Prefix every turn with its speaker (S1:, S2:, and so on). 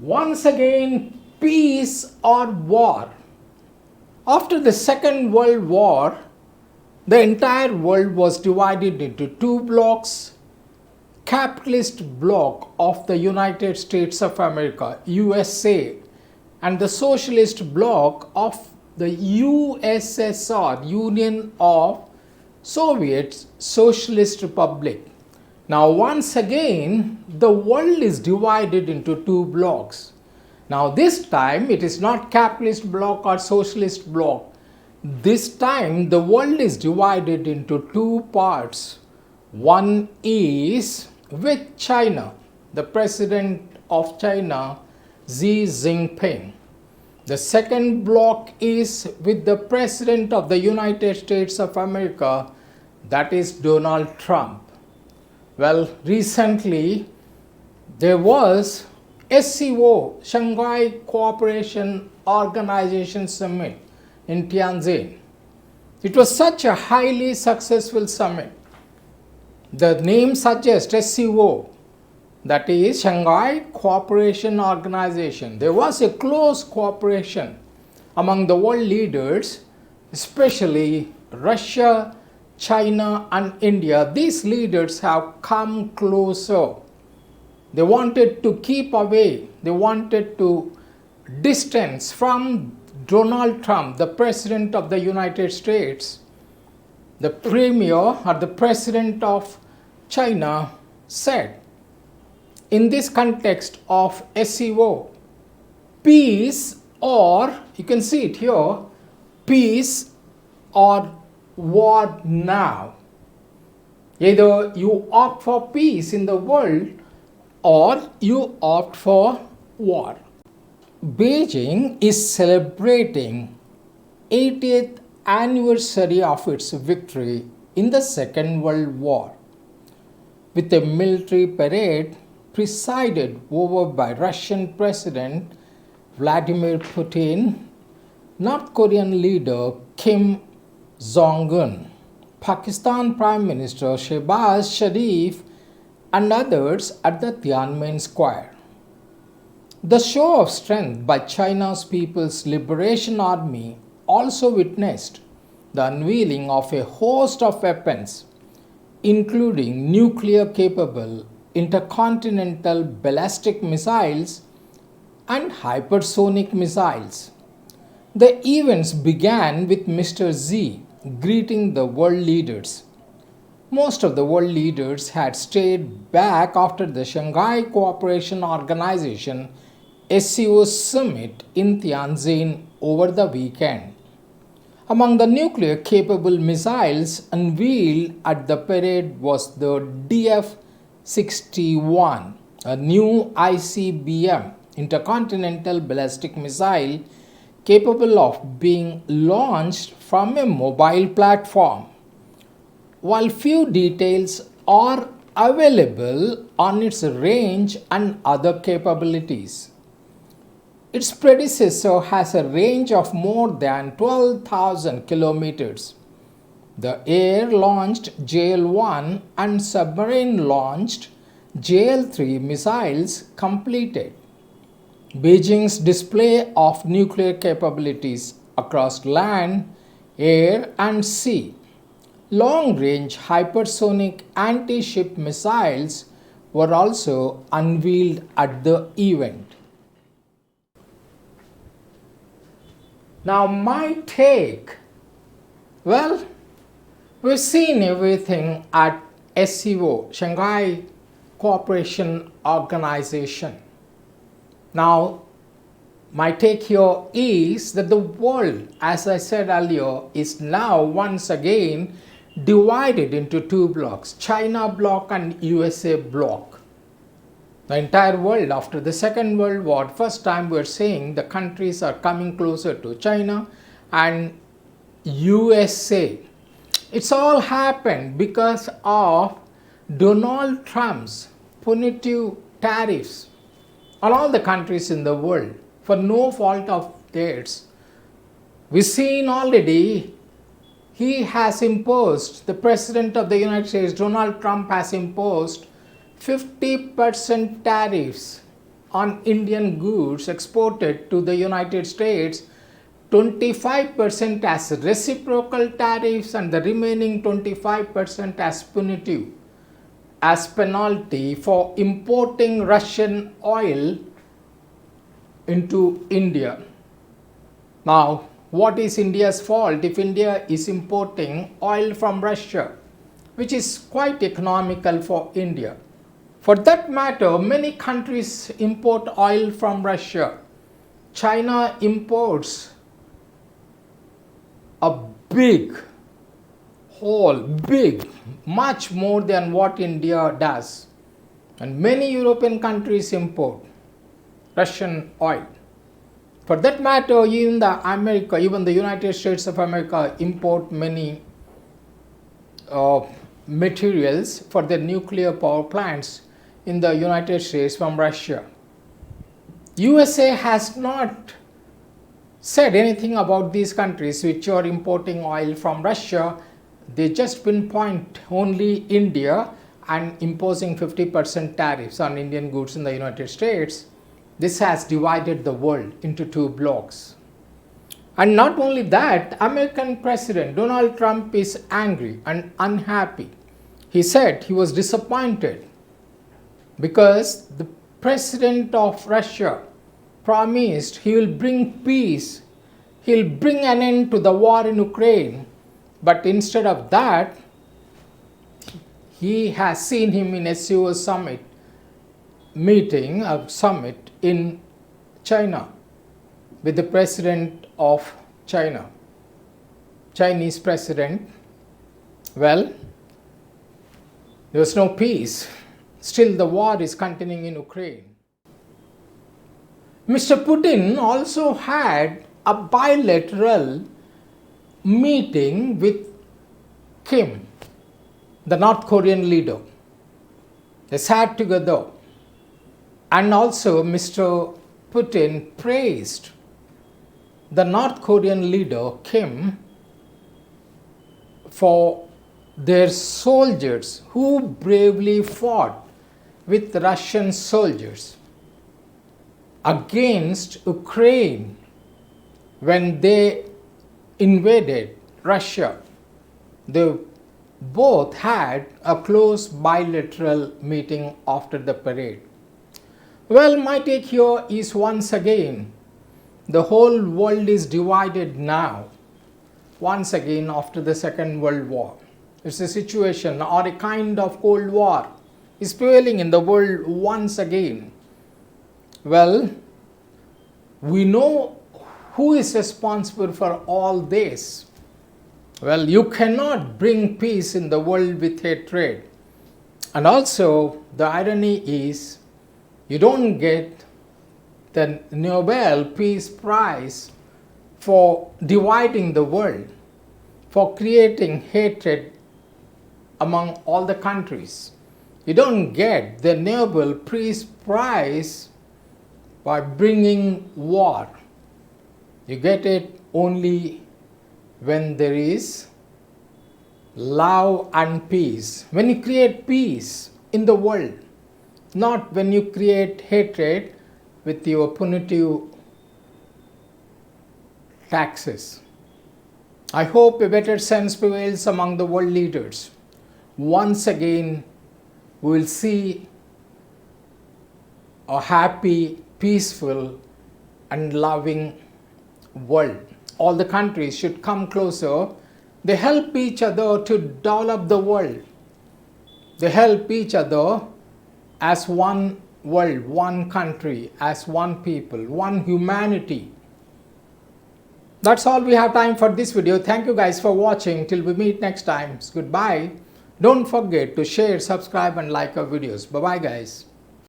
S1: Once again, peace or war? After the Second World War, the entire world was divided into two blocks: capitalist bloc of the United States of America, USA, and the socialist bloc of the USSR, Union of Soviet Socialist Republic. Now, once again, the world is divided into two blocks. Now, this time it is not capitalist bloc or socialist bloc. This time the world is divided into two parts. One is with China, the president of China, Xi Jinping. The second block is with the president of the United States of America, that is Donald Trump. Well, recently there was SCO, Shanghai Cooperation Organization Summit in Tianjin. It was such a highly successful summit. The name suggests SCO, that is Shanghai Cooperation Organization. There was a close cooperation among the world leaders, especially Russia, China and India. These leaders have come closer. They wanted to keep away, they wanted to distance from Donald Trump, the president of the United States. The premier or the president of China said, in this context of SCO, peace, or you can see it here, peace or war now. Either you opt for peace in the world or you opt for war. Beijing is celebrating 80th anniversary of its victory in the Second World War with a military parade presided over by Russian President Vladimir Putin, North Korean leader Kim Jong-un, Pakistan Prime Minister Shehbaz Sharif and others at the Tiananmen Square. The show of strength by China's People's Liberation Army also witnessed the unveiling of a host of weapons, including nuclear-capable intercontinental ballistic missiles and hypersonic missiles. The events began with Mr. Xi greeting the world leaders. Most of the world leaders had stayed back after the Shanghai Cooperation Organization SCO summit in Tianjin over the weekend. Among the nuclear-capable missiles unveiled at the parade was the DF-61, a new ICBM, intercontinental ballistic missile capable of being launched from a mobile platform. While few details are available on its range and other capabilities, its predecessor has a range of more than 12,000 kilometers. The air-launched JL-1 and submarine-launched JL-3 missiles completed Beijing's display of nuclear capabilities across land, air and sea. Long-range hypersonic anti-ship missiles were also unveiled at the event. Now my take, well, we've seen everything at SCO, Shanghai Cooperation Organization. Now, my take here is that the world, as I said earlier, is now once again divided into two blocks, China bloc and USA bloc. The entire world after the Second World War, first time we are saying the countries are coming closer to China and USA. It's all happened because of Donald Trump's punitive tariffs on all the countries in the world for no fault of theirs. We've seen already he has imposed, the President of the United States, Donald Trump, has imposed 50% tariffs on Indian goods exported to the United States, 25% as reciprocal tariffs and the remaining 25% as punitive, as penalty for importing Russian oil into India. Now, what is India's fault if India is importing oil from Russia, which is quite economical for India? For that matter, many countries import oil from Russia. China imports a big, much more than what India does. And many European countries import Russian oil. For that matter, even the United States of America import many materials for their nuclear power plants in the United States from Russia. USA has not said anything about these countries which are importing oil from Russia. They just pinpoint only India and imposing 50% tariffs on Indian goods in the United States. This has divided the world into two blocks. And not only that, American President Donald Trump is angry and unhappy. He said he was disappointed because the president of Russia promised he will bring peace, he will bring an end to the war in Ukraine, but instead of that, he has seen him in SCO summit in China with the president of China, Chinese president. Well, there was no peace. Still the war is continuing in Ukraine. Mr. Putin also had a bilateral meeting with Kim, the North Korean leader. They sat together. And also Mr. Putin praised the North Korean leader Kim for their soldiers who bravely fought with Russian soldiers against Ukraine when they invaded Russia. They both had a close bilateral meeting after the parade. Well, my take here is once again, the whole world is divided now, once again after the Second World War. It's a situation or a kind of Cold War is prevailing in the world once again. Well, we know who is responsible for all this. Well, you cannot bring peace in the world with hatred. And also, the irony is, you don't get the Nobel Peace Prize for dividing the world, for creating hatred among all the countries. You don't get the Nobel Peace Prize by bringing war. You get it only when there is love and peace. When you create peace in the world, not when you create hatred with your punitive taxes. I hope a better sense prevails among the world leaders. Once again, we will see a happy, peaceful, and loving world. All the countries should come closer. They help each other to develop the world. They help each other as one world, one country, as one people, one humanity. That's all we have time for this video. Thank you guys for watching. Till we meet next time. Goodbye. Don't forget to share, subscribe and like our videos. Bye bye guys.